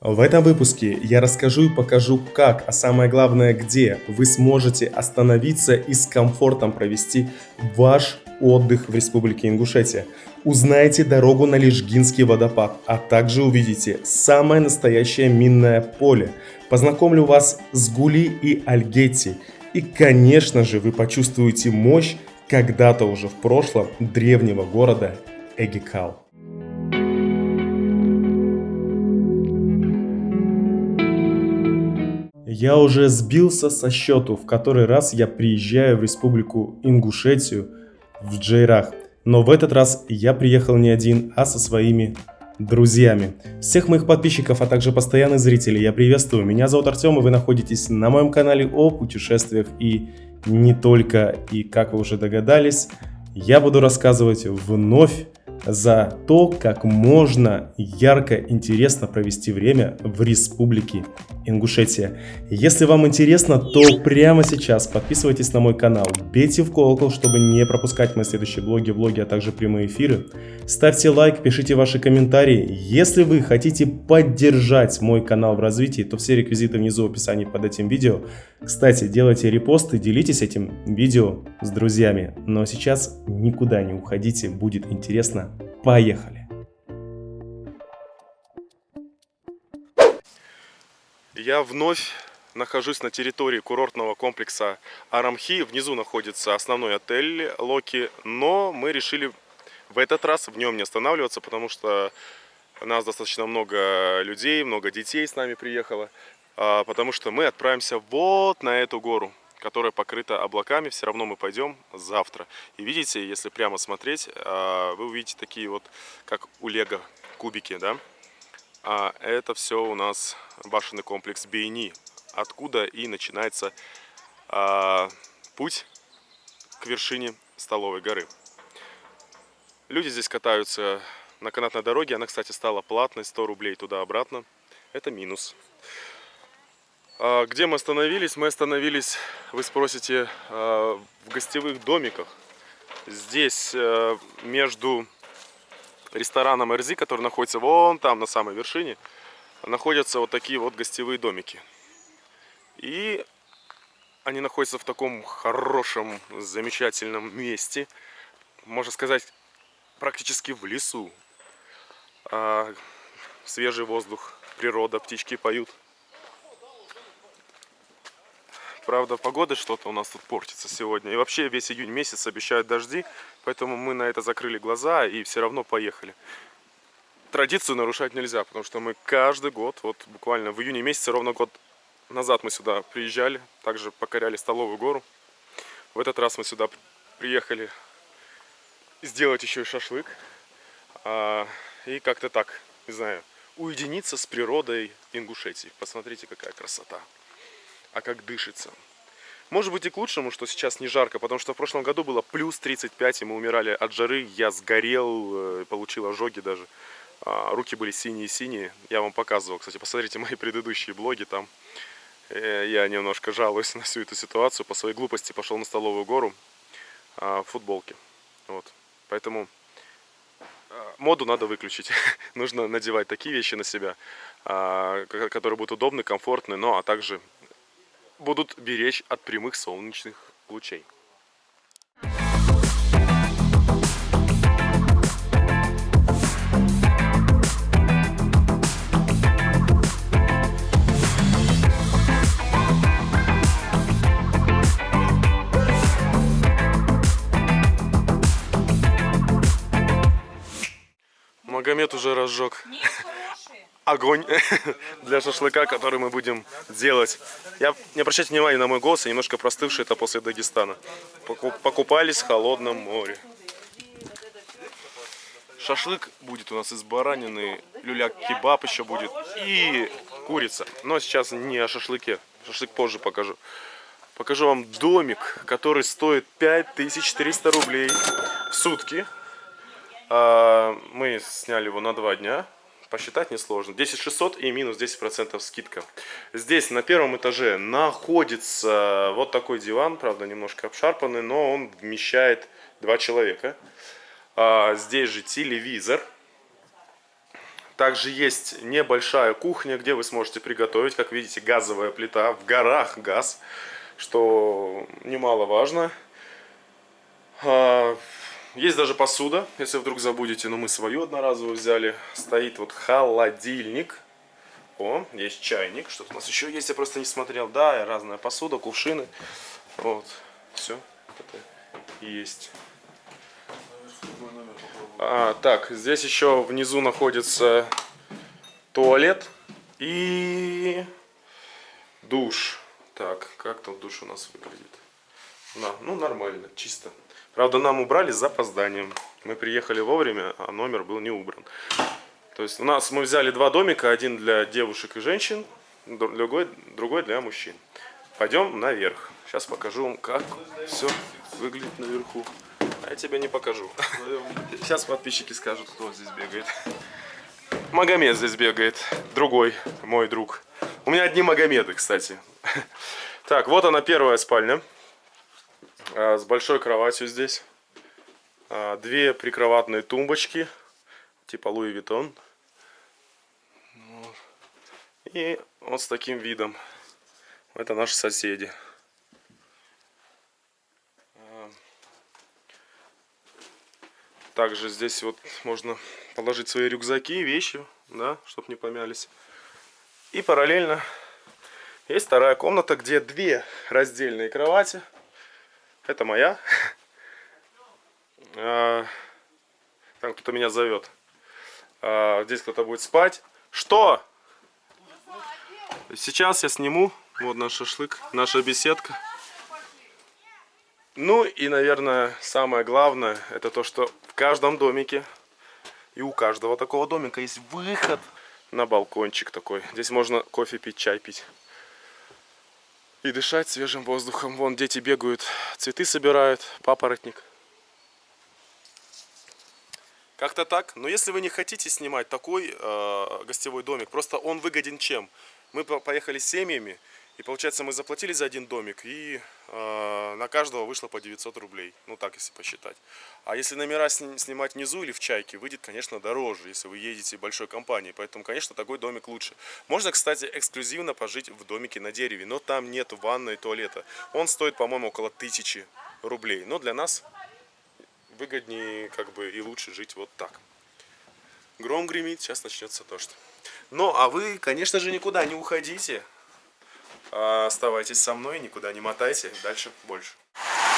В этом выпуске я расскажу и покажу как, а самое главное где вы сможете остановиться и с комфортом провести ваш отдых в Республике Ингушетия. Узнаете дорогу на Лежгинский водопад, а также увидите самое настоящее минное поле. Познакомлю вас с Гули и Альгетти. И, конечно же, вы почувствуете мощь когда-то уже в прошлом древнего города Эгикал. Я уже сбился со счету, в который раз я приезжаю в Республику Ингушетию в Джейрах. Но в этот раз я приехал не один, а со своими друзьями. Всех моих подписчиков, а также постоянных зрителей я приветствую. Меня зовут Артем, и вы находитесь на моем канале о путешествиях и не только. И как вы уже догадались, я буду рассказывать вновь за то, как можно ярко, интересно провести время в Республике Ингушетия. Если вам интересно, то прямо сейчас подписывайтесь на мой канал, бейте в колокол, чтобы не пропускать мои следующие влоги, а также прямые эфиры. Ставьте лайк, пишите ваши комментарии. Если вы хотите поддержать мой канал в развитии, то все реквизиты внизу в описании под этим видео. Кстати, делайте репосты, делитесь этим видео с друзьями. Но сейчас никуда не уходите, будет интересно. Поехали! Я вновь нахожусь на территории курортного комплекса Арамхи. Внизу находится основной отель Локи, но мы решили в этот раз в нем не останавливаться, потому что у нас достаточно много людей, много детей с нами приехало, потому что мы отправимся вот на эту гору, которая покрыта облаками. Все равно мы пойдем завтра. И видите, если прямо смотреть, вы увидите такие вот, как у Лего, кубики, да? А это все у нас башенный комплекс Бейни, откуда и начинается путь к вершине Столовой горы. Люди здесь катаются на канатной дороге. Она, кстати, стала платной, 100 рублей туда-обратно. Это минус. Где мы остановились? Мы остановились, вы спросите, в гостевых домиках. Здесь между рестораном Эрзи, который находится вон там на самой вершине, находятся вот такие вот гостевые домики. И они находятся в таком хорошем, замечательном месте. Можно сказать, практически в лесу. Свежий воздух, природа, птички поют. Правда, погода что-то у нас тут портится сегодня. И вообще весь июнь месяц обещают дожди, поэтому мы на это закрыли глаза и все равно поехали. Традицию нарушать нельзя, потому что мы каждый год, вот буквально в июне месяце, ровно год назад мы сюда приезжали, также покоряли Столовую гору. В этот раз мы сюда приехали сделать еще и шашлык. И как-то так, не знаю, уединиться с природой Ингушетии. Посмотрите, какая красота. А как дышится. Может быть и к лучшему, что сейчас не жарко, потому что в прошлом году было плюс 35, и мы умирали от жары. Я сгорел, получил ожоги даже. Руки были синие-синие. Я вам показывал, кстати, посмотрите мои предыдущие блоги там. Я немножко жалуюсь на всю эту ситуацию. По своей глупости пошел на Столовую гору в футболке. Вот. Поэтому моду надо выключить. Нужно надевать такие вещи на себя, которые будут удобны, комфортны, но а также будут беречь от прямых солнечных лучей. Магомед уже разжег огонь для шашлыка, который мы будем делать. Не обращайте внимания на мой голос, я немножко простывший, это после Дагестана. Покупались в холодном море. Шашлык будет у нас из баранины, люля-кебаб еще будет и курица. Но сейчас не о шашлыке, шашлык позже покажу. Покажу вам домик, который стоит 5300 рублей в сутки. Мы сняли его на 2 дня. Посчитать несложно. 10600 и минус 10% скидка. Здесь на первом этаже находится вот такой диван. Правда, немножко обшарпанный, но он вмещает 2 человека. Здесь же телевизор. Также есть небольшая кухня, где вы сможете приготовить. Как видите, газовая плита, в горах газ, что немаловажно. Есть даже посуда, если вдруг забудете, но мы свою одноразовую взяли. Стоит вот холодильник. О, есть чайник, что-то у нас еще есть, я просто не смотрел. Да, разная посуда, кувшины. Вот, все это есть. Так, здесь еще внизу находится туалет и душ. Так, как там душ у нас выглядит? Ну, нормально, чисто. Правда, нам убрали с запозданием. Мы приехали вовремя, а номер был не убран. То есть мы взяли два домика, один для девушек и женщин, другой для мужчин. Пойдем наверх. Сейчас покажу вам, как все выглядит наверху. А я тебе не покажу. Сейчас подписчики скажут, кто здесь бегает. Магомед здесь бегает. Другой, мой друг. У меня одни Магомеды, кстати. Так, вот она, первая спальня. С большой кроватью здесь. Две прикроватные тумбочки. Типа Луи Виттон. И вот с таким видом. Это наши соседи. Также здесь вот можно положить свои рюкзаки, вещи, да, чтобы не помялись. И параллельно есть вторая комната, где две раздельные кровати. Это моя. Там кто-то меня зовет. Здесь кто-то будет спать. Что? Сейчас я сниму. Вот наш шашлык, наша беседка. Ну и, наверное, самое главное, это то, что в каждом домике и у каждого такого домика есть выход на балкончик такой. Здесь можно кофе пить, чай пить. И дышать свежим воздухом. Вон дети бегают, цветы собирают, папоротник. Как-то так. Но если вы не хотите снимать такой гостевой домик, просто он выгоден чем? Мы поехали с семьями, и получается мы заплатили за один домик, и на каждого вышло по 900 рублей. Ну так, если посчитать. А если номера снимать внизу или в Чайке, выйдет, конечно, дороже, если вы едете большой компанией. Поэтому, конечно, такой домик лучше. Можно, кстати, эксклюзивно пожить в домике на дереве, но там нет ванны и туалета. Он стоит, по-моему, около 1000 рублей. Но для нас выгоднее, как бы, и лучше жить вот так. Гром гремит, сейчас начнется дождь. Ну, а вы, конечно же, никуда не уходите. Оставайтесь со мной, никуда не мотайте. Dальше больше.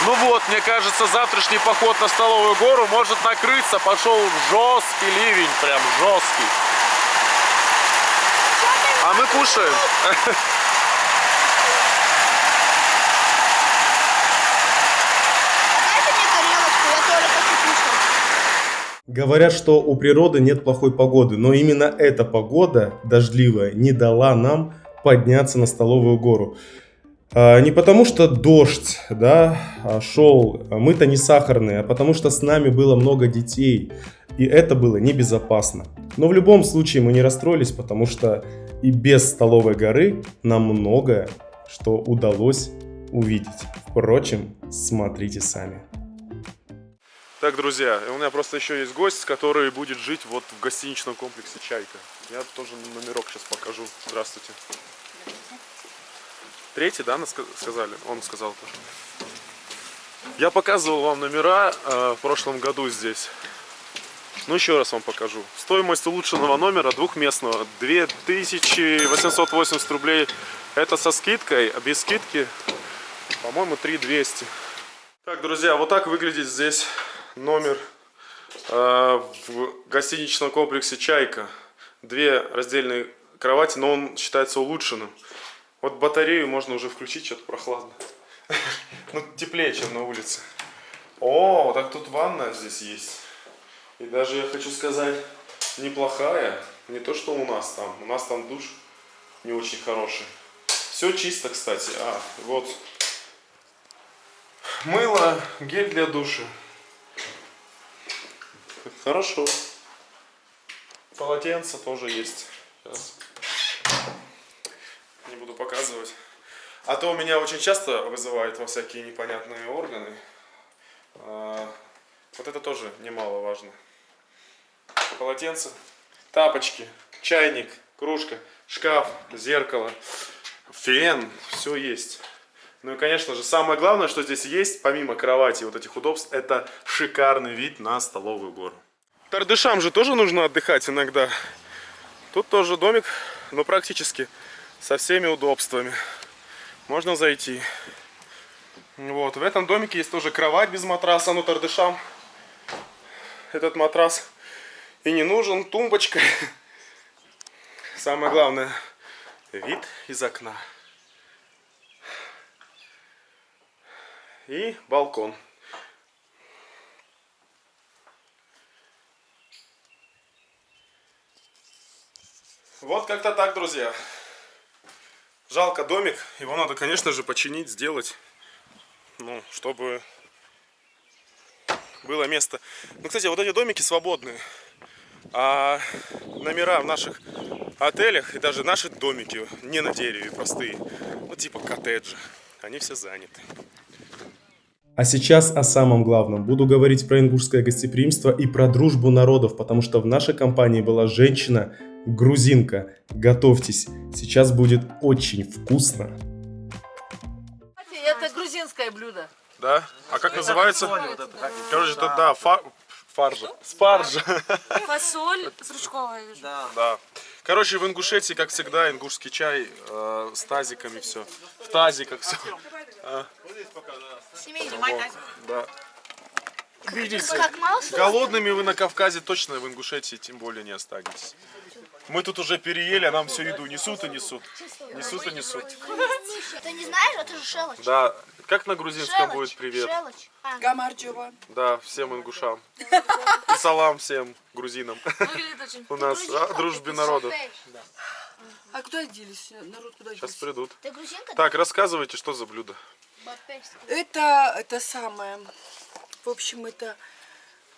Ну вот, мне кажется, завтрашний поход на Столовую гору может накрыться. Пошел жесткий ливень, прям жесткий. А мы кушаем. Говорят, что у природы нет плохой погоды, но именно эта погода, дождливая, не дала нам подняться на Столовую гору. Не потому что дождь, да, шел, мы-то не сахарные, а потому что с нами было много детей, и это было небезопасно. Но в любом случае мы не расстроились, потому что и без Столовой горы нам многое, что удалось увидеть. Впрочем, смотрите сами. Так, друзья, у меня просто еще есть гость, который будет жить вот в гостиничном комплексе «Чайка». Я тоже номерок сейчас покажу. Здравствуйте. Третий, да, сказали? Он сказал тоже. Я показывал вам номера в прошлом году здесь. Ну, еще раз вам покажу. Стоимость улучшенного номера двухместного 2880 рублей. Это со скидкой, а без скидки, по-моему, 3200. Так, друзья, вот так выглядит здесь номер в гостиничном комплексе «Чайка». Две раздельные кровати, но он считается улучшенным. Вот батарею можно уже включить, что-то прохладно. Ну, теплее, чем на улице. О, так тут ванна здесь есть. И даже, я хочу сказать, неплохая. Не то, что у нас там. У нас там душ не очень хороший. Все чисто, кстати. Вот. Мыло, гель для душа. Хорошо. Полотенце тоже есть. Сейчас. Не буду показывать. А то меня очень часто вызывают во всякие непонятные органы. Вот это тоже немаловажно. Полотенце. Тапочки, чайник, кружка, шкаф, зеркало, фен, все есть. Ну и, конечно же, самое главное, что здесь есть, помимо кровати и вот этих удобств, это шикарный вид на Столовую гору. Тардышам же тоже нужно отдыхать иногда. Тут тоже домик, но практически со всеми удобствами. Можно зайти. Вот, в этом домике есть тоже кровать без матраса, но тардышам этот матрас и не нужен, тумбочка. Самое главное, вид из окна. И балкон. Вот как-то так, друзья. Жалко домик, его надо, конечно же, починить, сделать, ну, чтобы было место. Ну, кстати, вот эти домики свободные, а номера в наших отелях и даже наши домики не на дереве, простые, ну, типа коттеджи, они все заняты. А сейчас о самом главном. Буду говорить про ингушское гостеприимство и про дружбу народов, потому что в нашей компании была женщина, грузинка. Готовьтесь, сейчас будет очень вкусно. Это грузинское блюдо. Да? А как называется? Короче, это да, фаржа. Спаржа. Фасоль стручковая, я вижу. Да. Короче, в Ингушетии, как всегда, ингушский чай с тазиками все. В тазиках все. Да. Видите, голодными вы на Кавказе точно, в Ингушетии тем более не останетесь. Мы тут уже переели, а нам всю еду несут и несут. Несут и несут. Ты не знаешь, это же шелоч. Да. Как на грузинском будет привет? Шелоч. Гамарджова. Да, всем ингушам. И салам всем грузинам. Выглядит очень. У нас о дружбе народов. А куда делись? Народ куда Сейчас делись? придут. Ты грузинка? Так, рассказывайте, что за блюдо. Это самое. В общем, это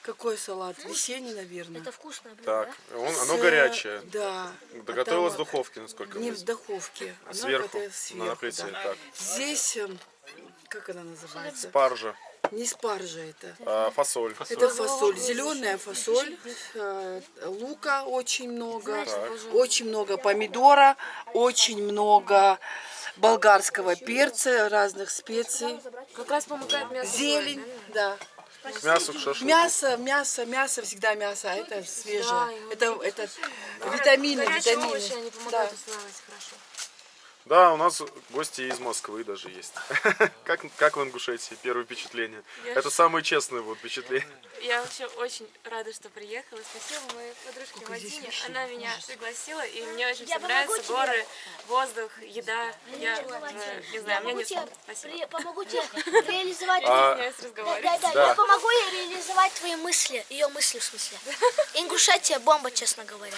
какой салат? Весенний, наверное. Это вкусное блюдо, Так, да? оно горячее. Да. Доготовилось в Там, духовке, насколько не мне в известно. духовке. Оно Сверху, это на плите. да. Так. Здесь, как она называется? Спаржа, Не спаржа это. фасоль. Это фасоль, зеленая фасоль, лука очень много, очень много помидора, очень много болгарского перца, разных специй, Как раз помогает мясо. зелень, да. Мясо к шашлыку. Мясо, всегда мясо, а это свежее. Это витамины, Горячие витамины. овощи, они Да. помогают усваивать хорошо. Да, у нас гости из Москвы даже есть. Как в Ингушетии? Первое впечатление. Это самые честные вот впечатления. Я вообще очень рада, что приехала. Спасибо моей подружке Мадине. Она меня пригласила, и мне очень все нравятся горы, воздух, еда. Я не знаю, мне не спасибо. Помогу тебе реализовать... Я разговариваю. Да, я помогу ей реализовать твои мысли, ее мысли в смысле. Ингушетия бомба, честно говоря.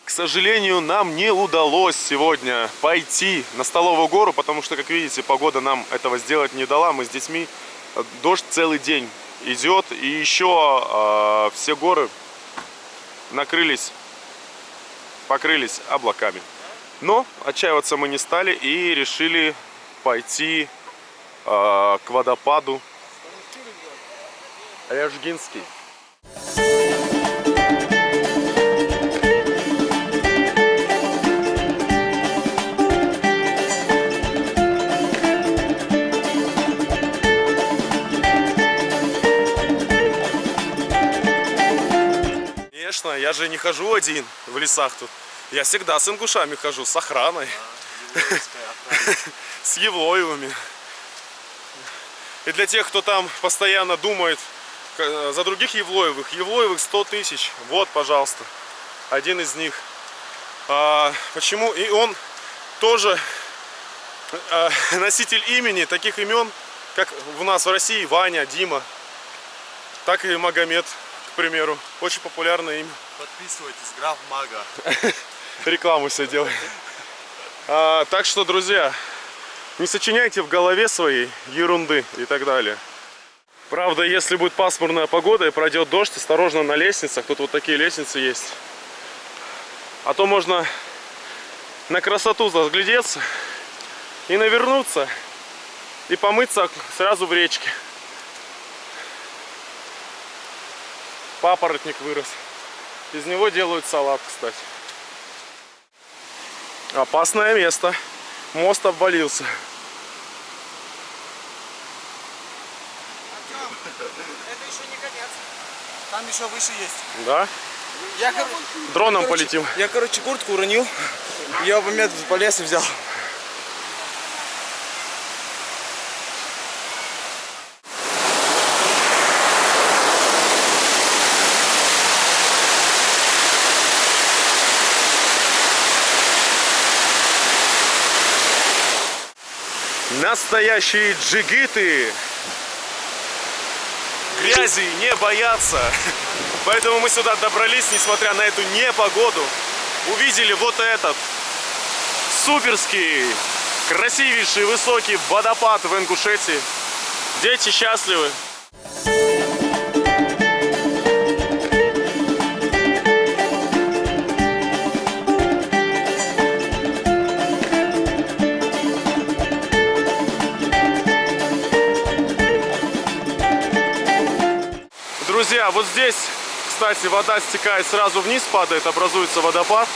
К сожалению, нам не удалось сегодня пойти на Столовую гору, потому что, как видите, погода нам этого сделать не дала. Мы с детьми, дождь целый день идет, и еще все горы покрылись облаками. Но отчаиваться мы не стали и решили пойти к водопаду Ряжгинский. Конечно, я же не хожу один в лесах тут. Я всегда с ингушами хожу, с охраной. С Евлоевыми. И для тех, кто там постоянно думает за других Евлоевых. Евлоевых 100 тысяч. Вот, пожалуйста, один из них. Почему? И он тоже носитель имени, таких имен, как у нас в России Ваня, Дима, так и Магомед, к примеру. Очень популярное имя. Подписывайтесь, граф Мага. Рекламу все делаем. Так что, друзья, не сочиняйте в голове своей ерунды и так далее. Правда, если будет пасмурная погода и пройдет дождь, осторожно на лестницах. Тут вот такие лестницы есть. А то можно на красоту заглядеться и навернуться, и помыться сразу в речке. Папоротник вырос. Из него делают салат, кстати. Опасное место. Мост обвалился. Это еще не конец. Там еще выше есть. Да? Дроном полетим. Я, короче, куртку уронил. Я в момент полез и взял. Настоящие джигиты. Грязи не боятся. Поэтому мы сюда добрались, несмотря на эту непогоду. Увидели вот этот суперский, красивейший, высокий водопад в Ингушетии. Дети счастливы. Друзья, вот здесь, кстати, вода стекает сразу вниз, падает, образуется водопад.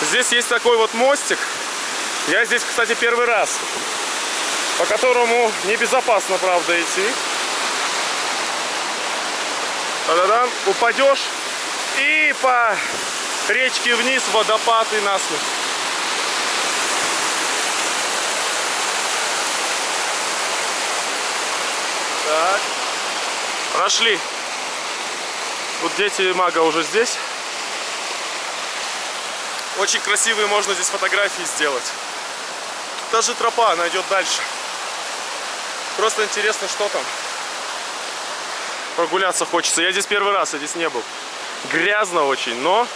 Здесь есть такой вот мостик. Я здесь, кстати, первый раз, по которому небезопасно, правда, идти. Та-да-да, упадешь и по речке вниз водопад и насмерть. Так, прошли. Вот дети мага уже здесь. Очень красивые можно здесь фотографии сделать. Даже тропа, она идет дальше. Просто интересно, что там. Прогуляться хочется. Я здесь первый раз, я здесь не был. Грязно очень, но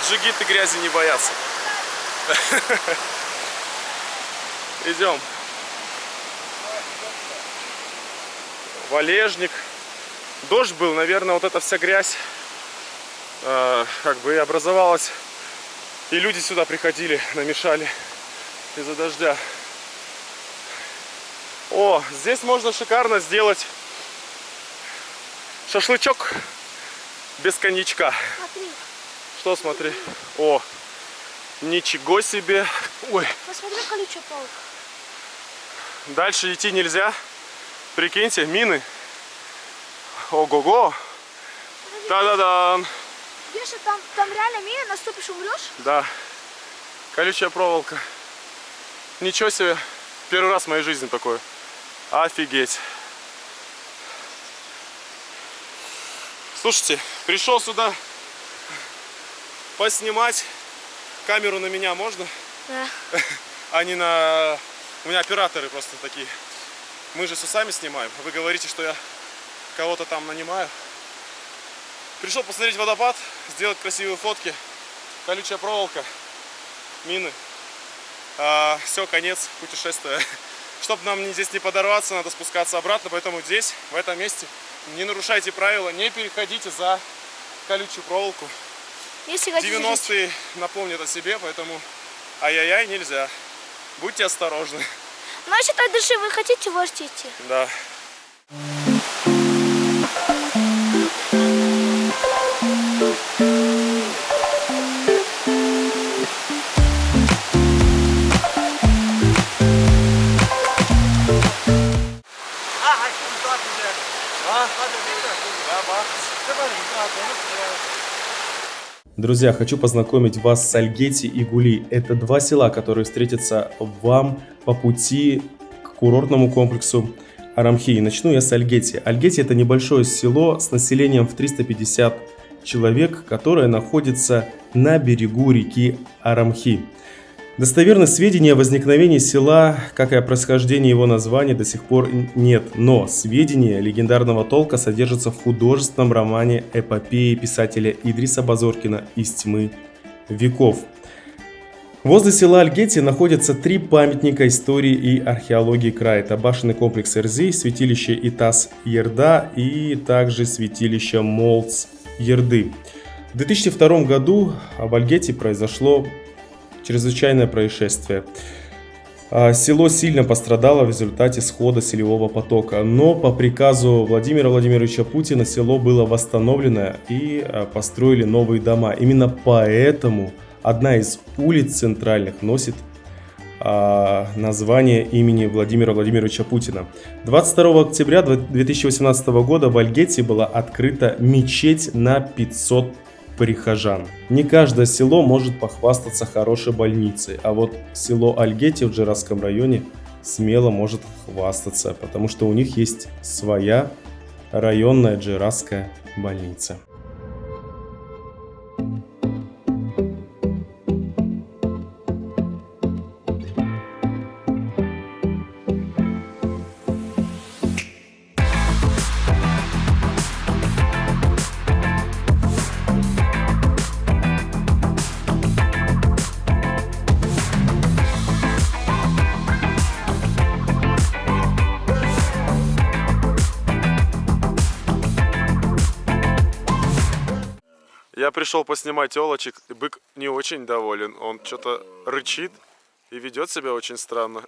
джигиты грязи не боятся. Идем. Валежник. Дождь был, наверное, вот эта вся грязь как бы и образовалась. И люди сюда приходили, намешали из-за дождя. О, здесь можно шикарно сделать шашлычок без коньячка. Смотри. Что смотри? О, ничего себе. Ой, Посмотри, колючая палка. дальше идти нельзя. Прикиньте, мины. Ого-го. Та-да-да. Видишь, там реально мина, наступишь, умрешь. Да. Колючая проволока. Ничего себе. Первый раз в моей жизни такое. Офигеть. Слушайте, пришел сюда поснимать. Камеру на меня можно? Да. А не на... У меня операторы просто такие. Мы же все сами снимаем. Вы говорите, что я кого-то там нанимаю. Пришел посмотреть водопад, сделать красивые фотки. Колючая проволока, мины. Все, конец путешествия. Чтобы нам здесь не подорваться, надо спускаться обратно. Поэтому здесь, в этом месте, не нарушайте правила, не переходите за колючую проволоку. Если хотите 90-е напомнят о себе, поэтому ай-яй-яй нельзя. Будьте осторожны. Ну, если так дальше вы хотите, можете идти. Да. Друзья, хочу познакомить вас с Альгети и Гули. Это два села, которые встретятся вам по пути к курортному комплексу Арамхи. Начну я с Альгети. Альгети — это небольшое село с населением в 350 человек, которое находится на берегу реки Арамхи. Достоверных сведений о возникновении села, как и о происхождении его названия, до сих пор нет, но сведения легендарного толка содержатся в художественном романе эпопеи писателя Идриса Базоркина «Из тьмы веков». Возле села Альгети находятся три памятника истории и археологии края. Это башенный комплекс Эрзи, святилище Итас-Ерда и также святилище Молц-Ерды. В 2002 году в Альгете произошло чрезвычайное происшествие. Село сильно пострадало в результате схода селевого потока, но по приказу Владимира Владимировича Путина село было восстановлено и построили новые дома. Именно поэтому одна из улиц центральных носит название имени Владимира Владимировича Путина. 22 октября 2018 года в Альгете была открыта мечеть на 500 прихожан. Не каждое село может похвастаться хорошей больницей, а вот село Альгете в Джерасском районе смело может хвастаться, потому что у них есть своя районная Джерасская больница. Я пришел поснимать телочек, и бык не очень доволен. Он что-то рычит и ведет себя очень странно.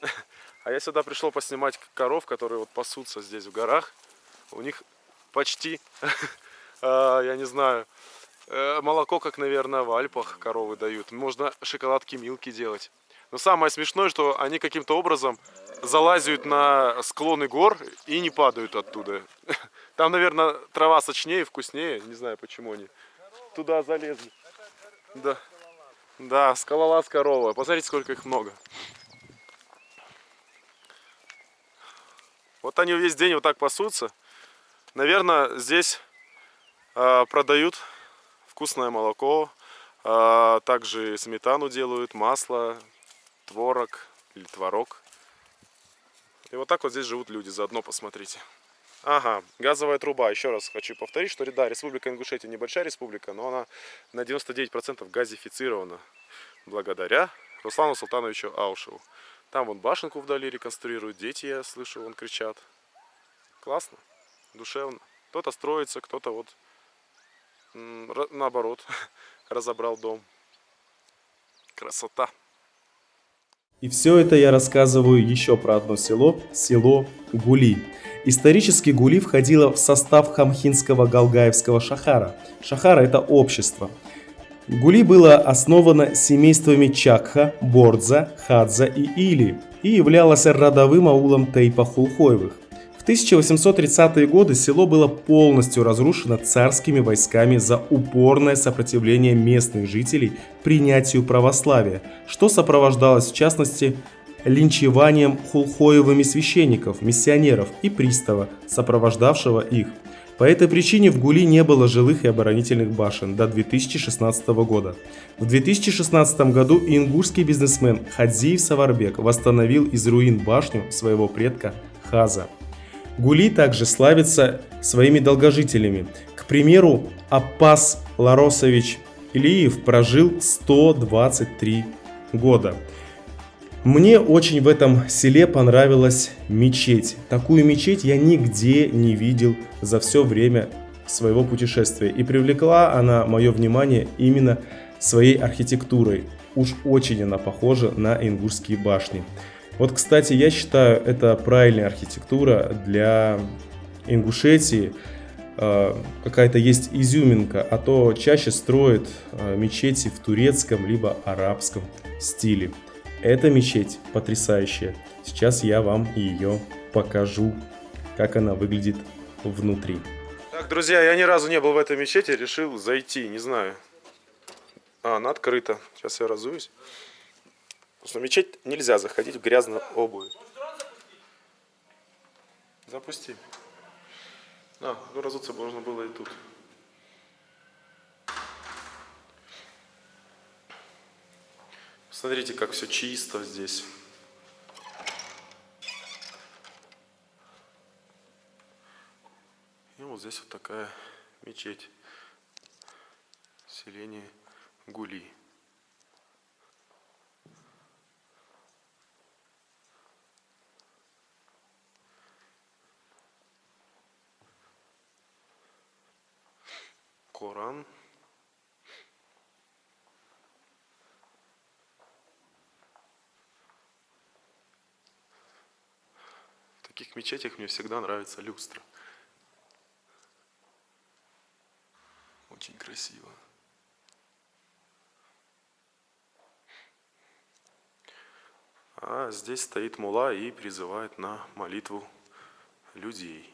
А я сюда пришел поснимать коров, которые вот пасутся здесь в горах. У них почти, я не знаю, молоко, как, наверное, в Альпах коровы дают. Можно шоколадки Милки делать. Но самое смешное, что они каким-то образом залазят на склоны гор и не падают оттуда. Там, наверное, трава сочнее, вкуснее. Не знаю, почему они туда залезли. Да, да, скалолаз корова. Посмотрите, сколько их много. Вот они весь день вот так пасутся. Наверное, здесь продают вкусное молоко. Также сметану делают, масло, творог или творог. И вот так вот здесь живут люди. Заодно посмотрите. Ага, газовая труба. Еще раз хочу повторить, что да, Республика Ингушетия небольшая республика, но она на 99% газифицирована благодаря Руслану Султановичу Аушеву. Там вон башенку вдали реконструируют, дети, я слышу, вон кричат. Классно, душевно. Кто-то строится, кто-то вот наоборот разобрал дом. Красота. И все это я рассказываю еще про одно село, село Гули. Исторически Гули входило в состав Хамхинского Галгаевского шахара. Шахара – это общество. Гули было основано семействами Чакха, Бордза, Хадза и Или и являлось родовым аулом Тейпа-Хулхоевых. В 1830-е годы село было полностью разрушено царскими войсками за упорное сопротивление местных жителей принятию православия, что сопровождалось в частности линчеванием хулхоевыми священников, миссионеров и пристава, сопровождавшего их. По этой причине в Гули не было жилых и оборонительных башен до 2016 года. В 2016 году ингушский бизнесмен Хадзиев Саварбек восстановил из руин башню своего предка Хаза. Гули также славится своими долгожителями. К примеру, Аппас Ларосович Илиев прожил 123 года. Мне очень в этом селе понравилась мечеть. Такую мечеть я нигде не видел за все время своего путешествия. И привлекла она мое внимание именно своей архитектурой. Уж очень она похожа на ингушские башни. Вот, кстати, я считаю, это правильная архитектура для Ингушетии. Какая-то есть изюминка, а то чаще строят мечети в турецком либо арабском стиле. Эта мечеть потрясающая. Сейчас я вам ее покажу, как она выглядит внутри. Так, друзья, я ни разу не был в этой мечети, решил зайти, не знаю. Она открыта. Сейчас я разуюсь. Потому что в мечеть нельзя заходить в грязной обуви. Запусти. Ну разуться можно было и тут. Смотрите, как все чисто здесь. И вот здесь вот такая мечеть. Селение Гули. Коран. таких мечетях мне всегда нравится люстра. Очень красиво. А здесь стоит мулла и призывает на молитву людей.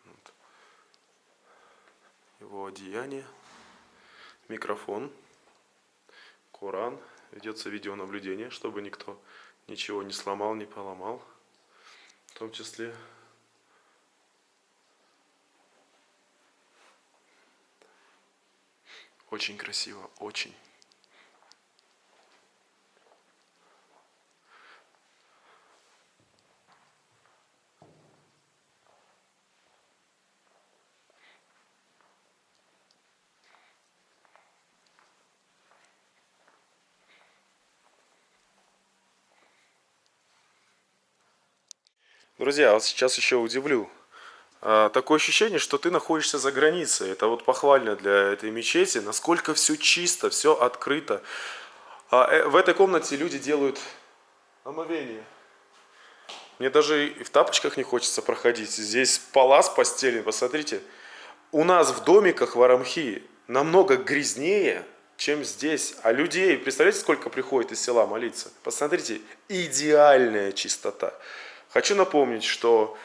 Вот. Его одеяние, микрофон, Коран. Ведется видеонаблюдение, чтобы никто ничего не сломал, не поломал. В том числе очень красиво, очень. Друзья, вот сейчас еще удивлю. Такое ощущение, что ты находишься за границей. Это вот похвально для этой мечети. Насколько все чисто, все открыто. В этой комнате люди делают омовение. Мне даже и в тапочках не хочется проходить. Здесь пола с постели, посмотрите. У нас в домиках в Арамхи намного грязнее, чем здесь. А людей, представляете, сколько приходит из села молиться? Посмотрите, идеальная чистота. Хочу напомнить, что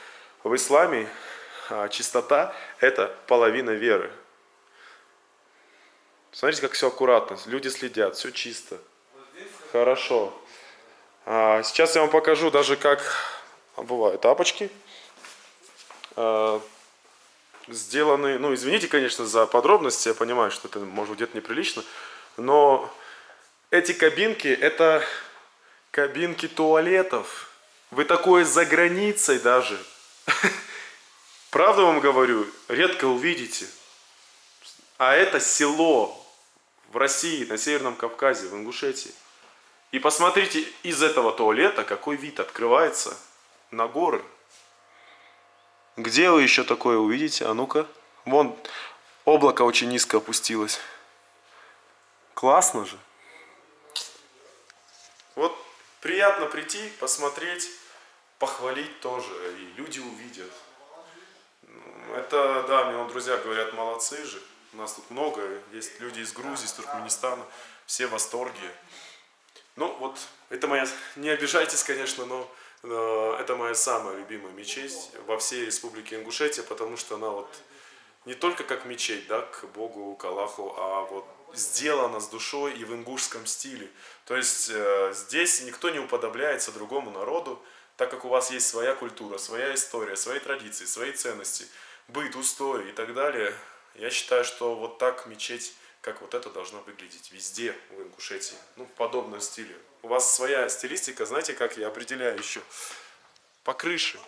в исламе чистота – это половина веры. Смотрите, как все аккуратно. Люди следят, все чисто. Хорошо. Сейчас я вам покажу даже, как бывают тапочки. Сделаны, ну извините, конечно, за подробности, я понимаю, что это может быть где-то неприлично, но эти кабинки – это кабинки туалетов. Вы такое за границей даже, правда вам говорю, редко увидите. А это село в России, на Северном Кавказе, в Ингушетии. И посмотрите, из этого туалета какой вид открывается на горы. Где вы еще такое увидите? А ну-ка. Вон, облако очень низко опустилось. Классно же. Вот приятно прийти, посмотреть, похвалить тоже. И люди увидят. Это, да, мне друзья говорят, молодцы же. У нас тут много. Есть люди из Грузии, из Туркменистана. Все в восторге. Ну вот, это моя... Не обижайтесь, конечно, но это моя самая любимая мечеть во всей республике Ингушетия, потому что она вот не только как мечеть, да, к Богу, к Аллаху, а вот сделана с душой и в ингушском стиле. То есть здесь никто не уподобляется другому народу, так как у вас есть своя культура, своя история, свои традиции, свои ценности, быт, устои и так далее. Я считаю, что вот так мечеть, как вот это, должна выглядеть везде в Ингушетии, ну, в подобном стиле. У вас своя стилистика, знаете, как я определяю еще? По крыше.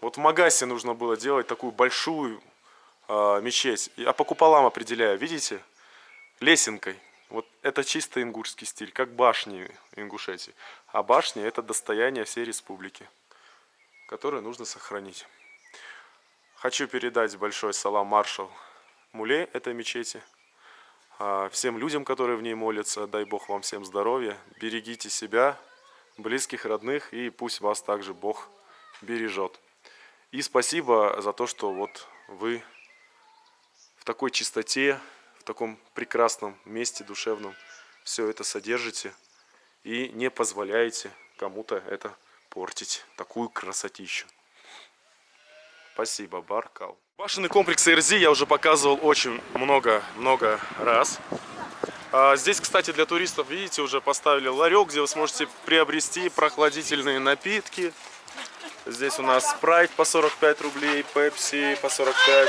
Вот в Магасе нужно было делать такую большую мечеть. Я по куполам определяю, видите? Лесенкой. Вот это чисто ингушский стиль, как башни Ингушетии. А башни — это достояние всей республики, которое нужно сохранить. Хочу передать большой салам маршал Муле этой мечети. Всем людям, которые в ней молятся, дай Бог вам всем здоровья. Берегите себя, близких, родных, и пусть вас также Бог бережет. И спасибо за то, что вот вы в такой чистоте, в таком прекрасном месте душевном все это содержите и не позволяете кому-то это портить, такую красотищу. Спасибо, Баркал. Башенный комплекс Эрзи я уже показывал очень много раз. Здесь, кстати, для туристов, видите, уже поставили ларек, где вы сможете приобрести прохладительные напитки. Здесь у нас спрайт по 45 рублей, пепси по 45.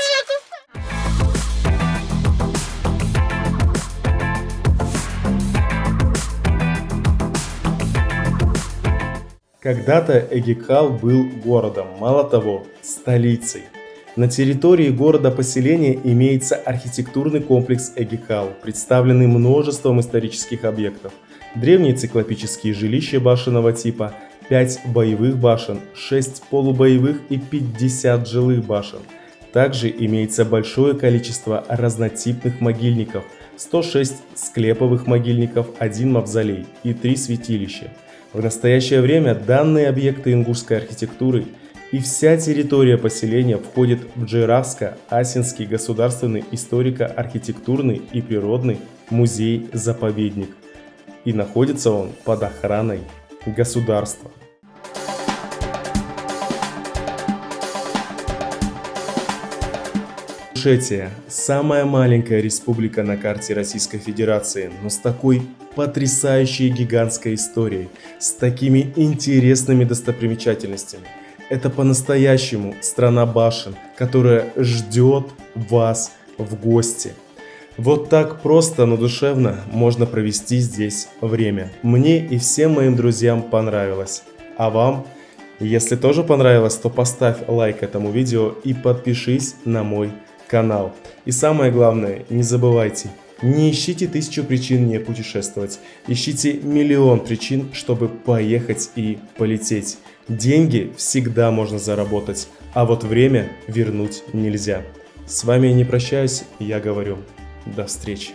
Когда-то Эгекал был городом, мало того, столицей. На территории города-поселения имеется архитектурный комплекс Эгекал, представленный множеством исторических объектов. Древние циклопические жилища башенного типа, 5 боевых башен, 6 полубоевых и 50 жилых башен. Также имеется большое количество разнотипных могильников, 106 склеповых могильников, 1 мавзолей и 3 святилища. В настоящее время данные объекты ингушской архитектуры и вся территория поселения входит в Джейравско-Асинский государственный историко-архитектурный и природный музей-заповедник. И находится он под охраной государства. Ингушетия – самая маленькая республика на карте Российской Федерации, но с такой потрясающей гигантской историей, с такими интересными достопримечательностями. Это по-настоящему страна башен, которая ждет вас в гости. Вот так просто, но душевно можно провести здесь время. Мне и всем моим друзьям понравилось. А вам? Если тоже понравилось, то поставь лайк этому видео и подпишись на мой канал. И самое главное, не забывайте, не ищите 1000 причин не путешествовать. Ищите миллион причин, чтобы поехать и полететь. Деньги всегда можно заработать, а вот время вернуть нельзя. С вами я не прощаюсь, я говорю до встречи.